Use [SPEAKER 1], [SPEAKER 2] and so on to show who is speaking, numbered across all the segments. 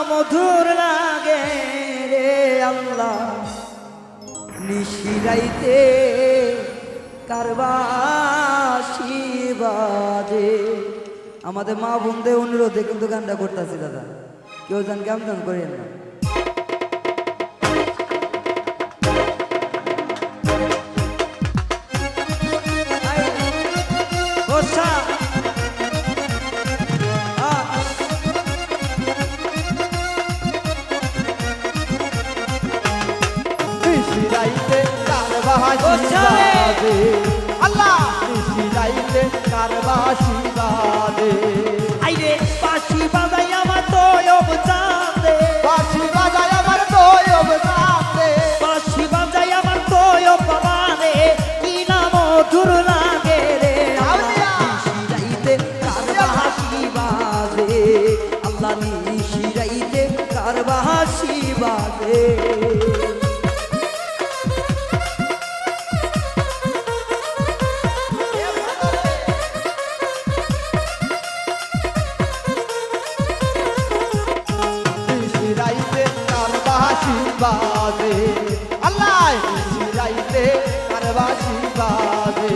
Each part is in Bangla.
[SPEAKER 1] মধুর লাগে রে আল্লাহ নিশিরাইতে কারবাসি বাজে। আমাদের মা বোনদের অনুরোধে কিন্তু গানটা করতেছি দাদা, কেউ যান কেমন গান করেন না।
[SPEAKER 2] আল্লাহ নিশিরাইতে কারবাসি বাজে।
[SPEAKER 1] আইরে বাঁশি বাজাই আমার তয়ব চাঁদে,
[SPEAKER 2] বাঁশি বাজায় আমার তয়ব চাঁদে,
[SPEAKER 1] বাঁশি বাজাই আমার তয়ব বাবারে কি না মধুর লাগে রে নিশিরাইতে কারবাসি বাজে। আল্লাহ নিশিরাইতে কারবাসি বাজে।
[SPEAKER 2] বাজে আল্লাহ নিশিরাইতে কারবাসি বাজে।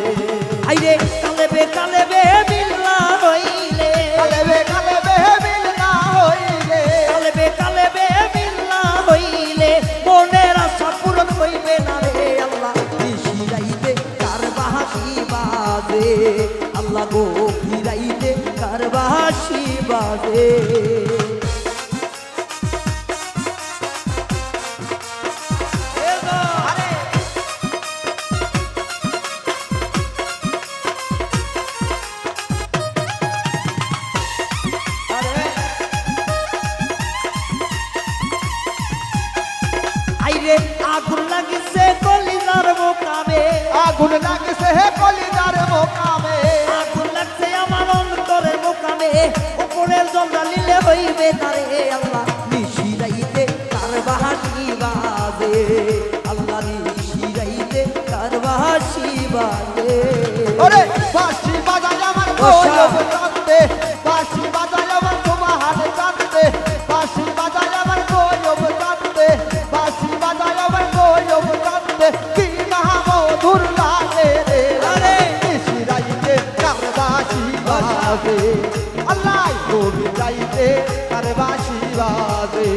[SPEAKER 1] আইরে কালেবে কালেবে মিল্লা হইলে,
[SPEAKER 2] কালেবে কালেবে মিলনা হইলে,
[SPEAKER 1] কালেবে কালেবে মিল্লা হইলে মনের আশা পূরণ হইবে না রে আল্লাহ নিশিরাইতে কারবাসি বাজে। আল্লাহ গো ফিরাইতে কারবাসি বাজে। আইরে আগুন লাগিছে কলিজার মোকামে,
[SPEAKER 2] আগুন লাগছে হে কলিজার মোকামে,
[SPEAKER 1] আগুন লাগছে আমার অন্তরের মোকামে উপরের জল ঢালিলে হইবে তারে আল্লাহ নিশিরাইতে কারবাসি বাজে। আল্লাহ নিশিরাইতে কারবাসি বাজে।
[SPEAKER 2] ওরে বাঁশি বাজায় আমার তয়ব চাঁদে, বাঁশি বাজায় আমার তোমার চাঁদে, বাঁশি বাজায় আমার তয়ব চাঁদে, বাঁশি বাজায় আমার তয়ব চাঁদে কি না মধুর লাগে রে নিশিরাইতে কারবাসি বাজে। আল্লাহ গভীর রাইতে কারবাসি বাজে।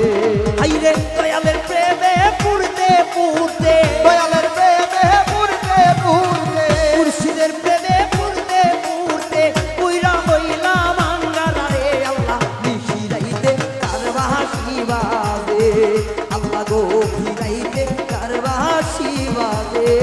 [SPEAKER 1] আইরে দয়ালের প্রেমে পুরতে পুরতে,
[SPEAKER 2] দয়ালের প্রেমে পুরতে পুরতে,
[SPEAKER 1] মুর্শিদের প্রেমে পুরতে পুরতে পুইরা হইলাম আঙ্গারা রে আল্লাহ নিশিরাইতে কারবাসি বাজে। আল্লাহ গো ফিরাইতে কারবাসি বাজে।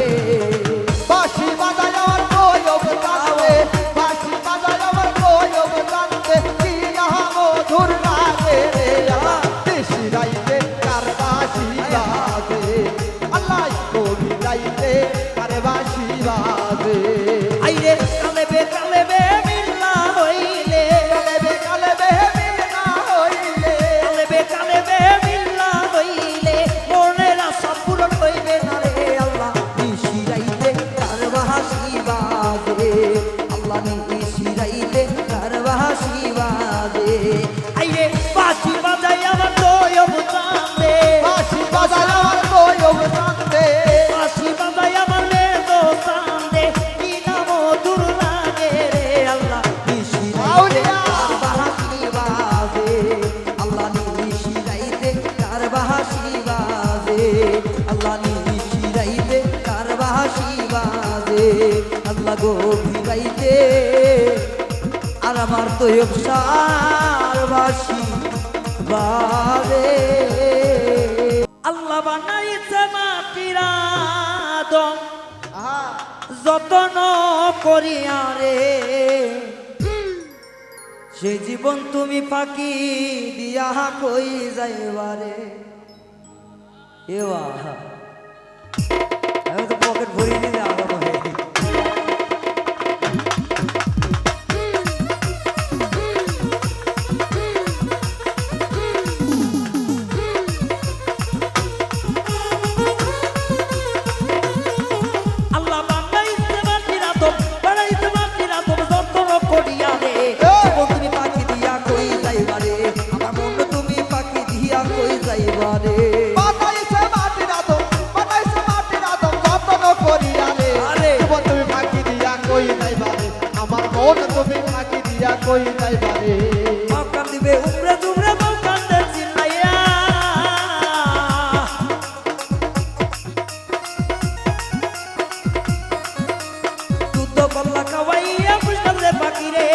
[SPEAKER 2] বাঁশি বাজায় আমার তয়ব চাঁদে, বাঁশি বাজায় আমার তয়ব চাঁদে কি না মধুর লাগে রে আল্লাহ নিশিরাইতে কারবাসি বাজে। আল্লাহ গভীর রাইতে কারবাসি বাজে।
[SPEAKER 1] আইরে কালেবে কালেবে মিল্লা হইলে,
[SPEAKER 2] কালেবে কালেবে মিলনা হইলে,
[SPEAKER 1] কালেবে কালেবে মিল্লা হইলে মনের আশা পূরণ হইবে না রে আল্লাহ নিশিরাইতে কারবাসি বাজে। আল্লাহ নিশিরাইতে কারবাসি বাজে। আইরে বাঁশি বাজাই আমার তয়ব চাঁদে,
[SPEAKER 2] বাঁশি বাজায় আমার তয়ব চাঁদে,
[SPEAKER 1] বাঁশি বাজাই আমার মেদো চাঁদে কি না মধুর লাগে রে আল্লাহ নিশিরাইতে কারবাসি বাজে। আল্লাহ নিশিরাইতে কারবাসি বাজে। আল্লাহ নিশিরাইতে কারবাসি বাজে। আল্লাহ গো ফিরাইতে আর আমার তয়ব কারবাসি বাজে। আল্লাহ বানাইছে মাটির আদম যতন করিয়া রে সেই জীবন তুমি ফাঁকি দিয়া কই যাইবারে। এবা আমি তো পকেট ভরিয়ে দিলে আলাদা হয়ে কই যাইবা রে
[SPEAKER 2] বানাইছে মাটির আদম যত্ন করিয়া রে
[SPEAKER 1] আরে।
[SPEAKER 2] জীবন তুমি ফাঁকি দিয়া কই যাইবা রে আমার মন তুমি ফাঁকি দিয়া কই যাইবা রে
[SPEAKER 1] মাকাম দিবে উমরে দুমরে মাকাম দে চিল্লাইয়া দুধ কল্লা খাওয়াইয়া পুষ্কাল রে পাখি রে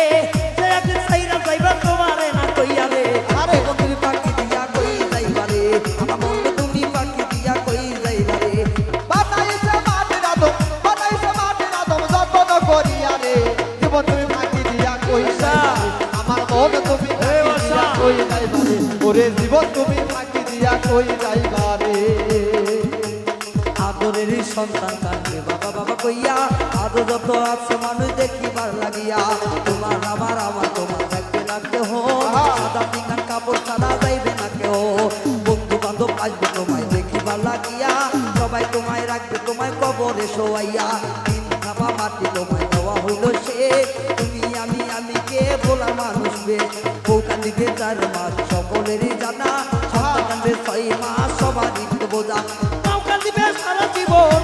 [SPEAKER 1] সে একদিন সাইরা যাইবা তোমারে না কইয়া রে
[SPEAKER 2] আরে।
[SPEAKER 1] জীবন তুমি পাখি দিয়া কই যাইবা রে আমার মন তুমি পাখি দিয়া কই যাইবা রে
[SPEAKER 2] বানাইছে মাটির আদম যত্ন করিয়া রে জীবন তুমি ফাঁকি দিয়া কই যাইবা রে আমার মন তুমি ফাঁকি দিয়া কই যাইবা রে ওরে জীবন তুমি ফাঁকি দিয়া কই যাইবা রে
[SPEAKER 1] আদরের সন্তান কাঁদবে বাবা বাবা কইয়া আদর যত আছে মানুষ দেখিবার লাগিয়া তোমার আমার তোমার থাকবে না কেহ সাদা পিকান কাপড় সাদা যাইবে না কেহ বন্ধু বান্ধব আসবে তোমায় দেখিবার লাগিয়া সবাই তোমায় রাখবে তোমায় কবরে শোয়াইয়া দিন খাবা মাটি তোমায় দেওয়া হইল সে তুমি আমি কে বলা মানুষ বে বউ কান্দিবে 4 মাস সকলেরই জানা সন্তান কান্দবে 6 মাস সবারই তো বোঝা তাও কান্দিবে সারা জীবন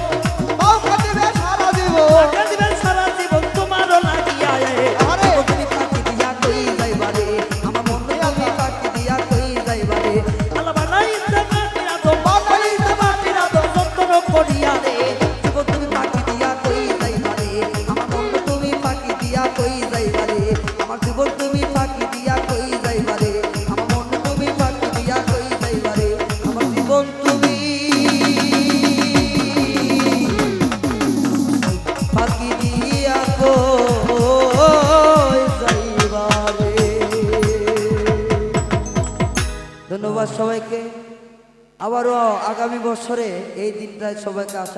[SPEAKER 2] বাউ কাঁদিবে সারা জীবন
[SPEAKER 1] কান্দিবে সারা জীবন তোমারও লাগিয়া
[SPEAKER 2] আরে।
[SPEAKER 1] তুমি পাখি দিয়া কই যাইবা রে আমার মন তুমি পাখি দিয়া কই যাইবা রে আল্লাহ বানাইছে মাটির আদম বানাইছে মাটির আদম যত্ন করিয়া রে জীবন তুমি পাখি দিয়া কই যাইবা রে আমার মন তুমি পাখি দিয়া কই যাইবা রে আমার জীবন তুমি পাখি দিয়া কই যাইবা রে আমার মন তুমি পাখি দিয়া কই যাইবা রে আমার জীবন তুমি পাখি দিয়া কই যাইবা রে। ধন্যবাদ সবাইকে আবারও আগামী বছরে এই দিনটায় সবাইকে আশা